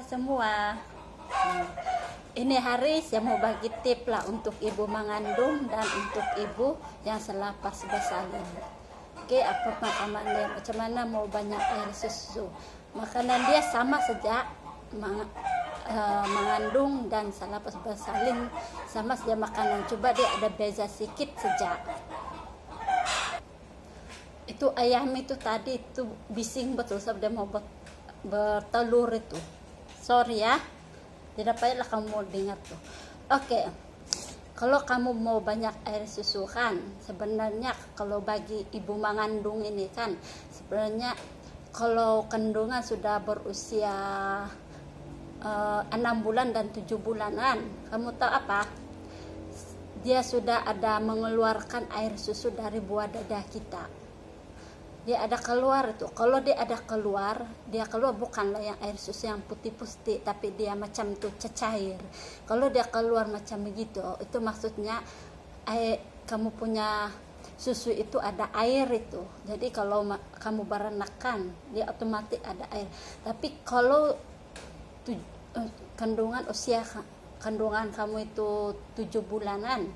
Semua. Ini hari saya mau bagi tip lah untuk ibu mengandung dan untuk ibu yang selepas bersalin. Oke, apa makanannya? Macam mana mau banyak air susu? Makanan dia sama saja mengandung dan selepas bersalin sama saja makanan. Coba dia ada beza sedikit saja. Itu ayam itu tadi itu bising betul sebab dia mau bertelur itu. Sorry ya, tidak payahlah kamu dengar tuh. Oke, kalau kamu mau banyak air susu kan, sebenarnya kalau bagi ibu mengandung ini kan, sebenarnya kalau kandungan sudah berusia 6 bulan dan 7 bulanan, kamu tahu apa? Dia sudah ada mengeluarkan air susu dari buah dada kita. Dia ada keluar itu. Kalau dia ada keluar, dia keluar bukanlah yang air susu yang putih-putih, tapi dia macam tuh cecair. Kalau dia keluar macam begitu, itu maksudnya kamu punya susu itu ada air itu. Jadi kalau kamu beranak dia otomatis ada air. Tapi kalau kandungan kamu itu 7 bulanan,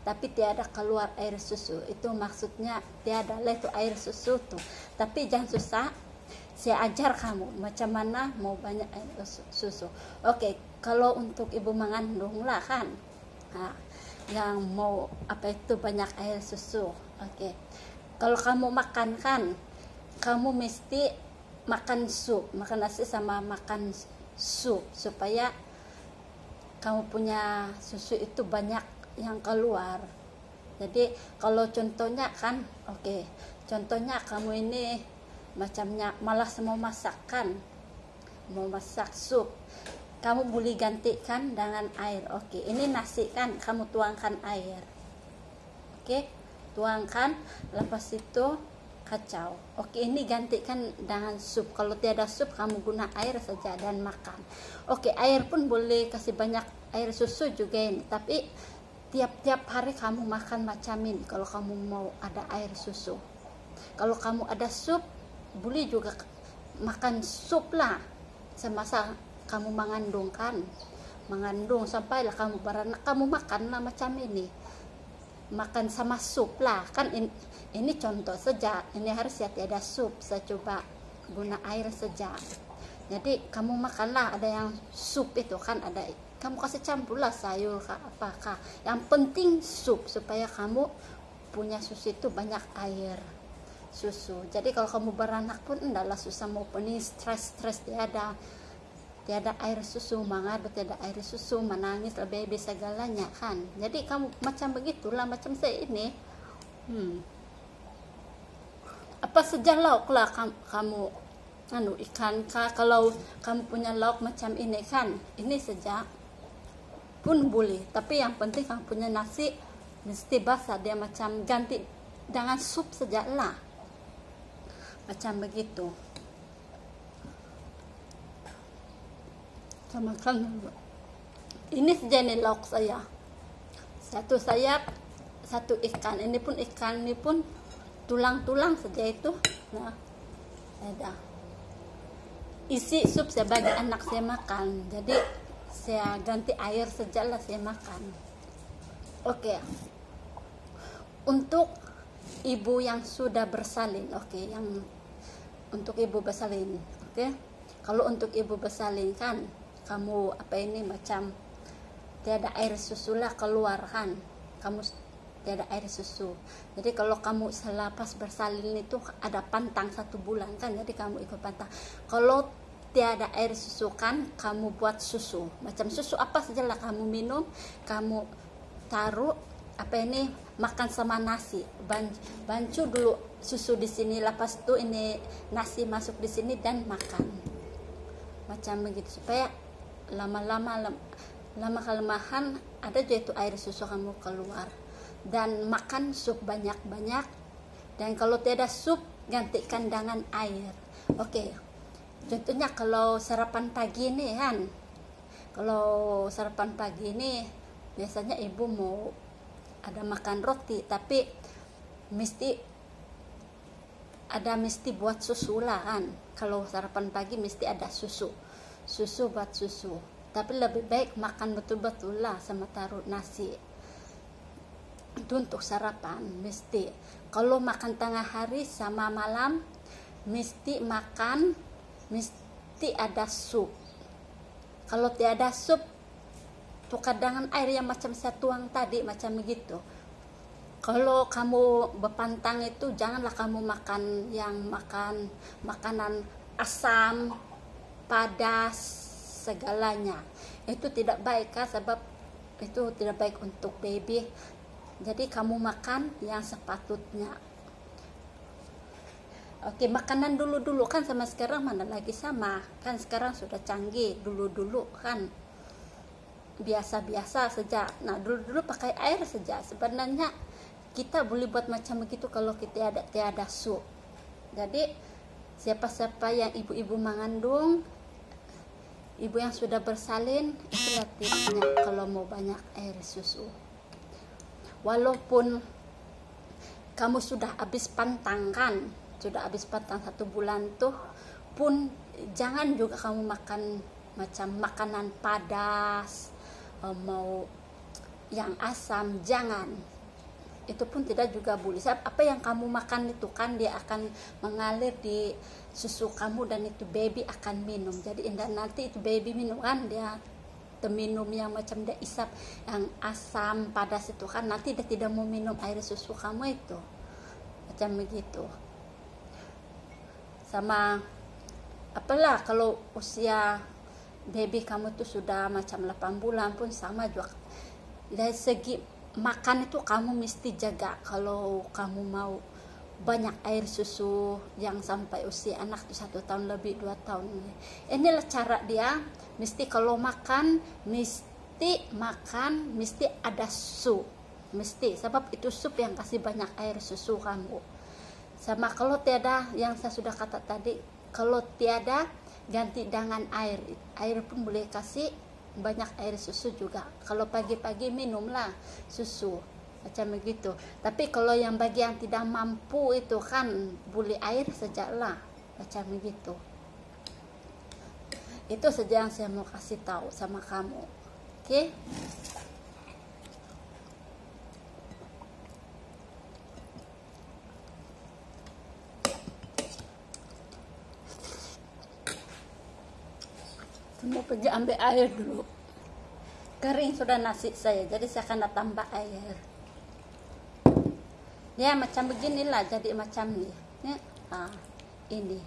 tapi tiada keluar air susu, itu maksudnya tiada lah itu air susu tuh. Tapi jangan susah, saya ajar kamu macam mana mau banyak air susu. Oke, kalau untuk ibu mengandung lah kan, yang mau apa itu banyak air susu. Oke, kalau kamu makan kan, kamu mesti makan sup, makan nasi sama makan sup supaya kamu punya susu itu banyak yang keluar. Jadi kalau contohnya kan, contohnya kamu ini macamnya malas mau masak kan, mau masak sup, kamu boleh gantikan dengan air. Ini nasi kan, kamu tuangkan air, tuangkan, lepas itu kacau. Ini gantikan dengan sup. Kalau tiada sup, kamu guna air saja dan makan. Air pun boleh kasih banyak air susu juga ini, tapi tiap hari kamu makan macam ini kalau kamu mau ada air susu. Kalau kamu ada sup, boleh juga makan sup lah semasa kamu mengandung kan, sampailah kamu beranak, kamu makanlah macam ini, makan sama sup lah kan. Ini contoh saja, ini harus ya tiada sup, saya coba guna air saja. Jadi kamu makanlah, ada yang sup itu kan, ada kamu kasih campurlah sayur kah apakah, yang penting sup supaya kamu punya susu itu banyak air susu. Jadi kalau kamu beranak pun endahlah susah mau pening, stres tiada air susu, mengadu tiada air susu, menangis lebih segalanya kan. Jadi kamu macam begitulah, macam saya ini apa saja lauk lah kamu ikan kah, kalau kamu punya lauk macam ini kan, ini saja pun boleh, tapi yang penting kamu punya nasi mesti basah, dia macam ganti dengan sup saja lah, macam begitu. Sama kan ini sejenis lauk saya, satu sayap, satu ikan. Ini pun tulang saja itu. Nah, ada isi sup saya bagi anak saya makan, jadi saya ganti air sajalah saya makan. Untuk ibu yang sudah bersalin, yang untuk ibu bersalin, kalau untuk ibu bersalin kan, kamu macam tiada air susu lah keluar kan, kamu tiada air susu. Jadi kalau kamu selepas bersalin itu ada pantang 1 bulan kan, jadi kamu ikut pantang. Kalau tiada air susu kan, kamu buat susu, macam susu apa saja lah kamu minum, kamu taruh makan sama nasi, bancu dulu susu di sini, lepas itu ini nasi masuk di sini dan makan macam begitu, supaya lama kelemahan ada juga itu air susu kamu keluar. Dan makan sup banyak-banyak, dan kalau tiada sup gantikan dengan air. Contohnya kalau sarapan pagi ini kan, kalau sarapan pagi ini biasanya ibu mau ada makan roti, tapi mesti buat susu lah kan. Kalau sarapan pagi mesti ada susu. susu buat susu. Tapi lebih baik makan betul-betul lah sama taruh nasi. Itu untuk sarapan mesti. Kalau makan tengah hari sama malam mesti ada sup. Kalau tiada sup, tuh kadangan air yang macam saya tuang tadi macam begitu. Kalau kamu berpantang itu janganlah kamu makan makanan asam, padas, segalanya. Itu tidak baik kan, sebab itu tidak baik untuk baby. Jadi kamu makan yang sepatutnya. Oke, makanan dulu kan sama sekarang mana lagi sama. Kan sekarang sudah canggih, dulu kan biasa-biasa saja. Nah, dulu pakai air saja. Sebenarnya kita boleh buat macam begitu kalau kita tiada sup. Jadi siapa-siapa yang ibu-ibu mengandung, ibu yang sudah bersalin, itulah tipsnya kalau mau banyak air susu. Walaupun kamu sudah habis pantang 1 bulan tuh pun jangan juga kamu makan macam makanan padas, mau yang asam, jangan. Itu pun tidak juga boleh. Apa yang kamu makan itu kan dia akan mengalir di susu kamu dan itu baby akan minum. Jadi nanti itu baby minum kan, dia minum yang macam dia isap yang asam padas itu kan, nanti dia tidak mau minum air susu kamu itu macam begitu. Sama apalah kalau usia baby kamu itu sudah macam 8 bulan pun sama juga. Dari segi makan itu kamu mesti jaga. Kalau kamu mau banyak air susu yang sampai usia anak itu 1 tahun lebih, 2 tahun, inilah cara dia. Mesti kalau makan mesti ada sup, mesti, sebab itu sup yang kasih banyak air susu kamu. Sama kalau tiada yang saya sudah kata tadi, kalau tiada ganti dengan air pun boleh kasih banyak air susu juga. Kalau pagi-pagi minumlah susu macam begitu. Tapi kalau yang bagi yang tidak mampu itu kan boleh air saja lah macam begitu. Itu saja yang saya mau kasih tahu sama kamu. Oke? Mau pergi ambil air dulu, kering sudah nasi saya, jadi saya akan tambah air ya macam beginilah. Jadi macam ini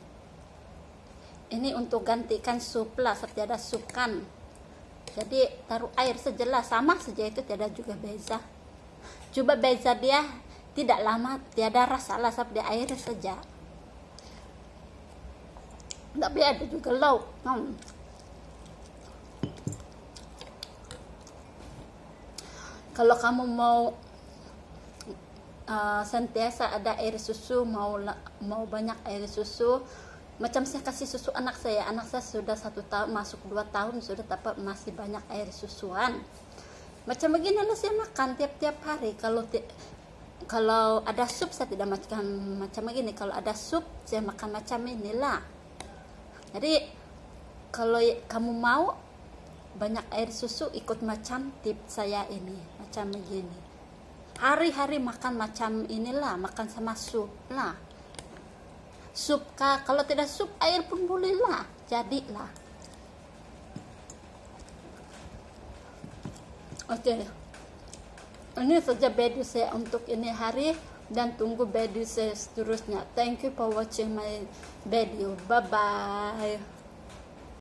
untuk gantikan sup lah, tiada sup kan, jadi taruh air sajalah, sama saja itu, tiada juga beza. Coba beza dia tidak lama, tiada rasa lah, sebab dia air saja. Tapi ada juga lauk. Kalau kamu mau sentiasa ada air susu, mau banyak air susu, macam saya kasih susu anak saya sudah 1 tahun masuk 2 tahun sudah, tapi masih banyak air susuan. Macam begini lah saya makan tiap hari. Kalau ada sup saya tidak makan macam begini. Kalau ada sup saya makan macam inilah. Jadi kalau kamu mau banyak air susu, ikut macam tips saya ini macam begini. Hari-hari makan macam inilah, makan sama sup lah. Sup kalau tidak sup air pun boleh lah, jadilah. Oke. Ini saja video saya untuk ini hari, dan tunggu video saya seterusnya. Thank you for watching my video. Bye bye.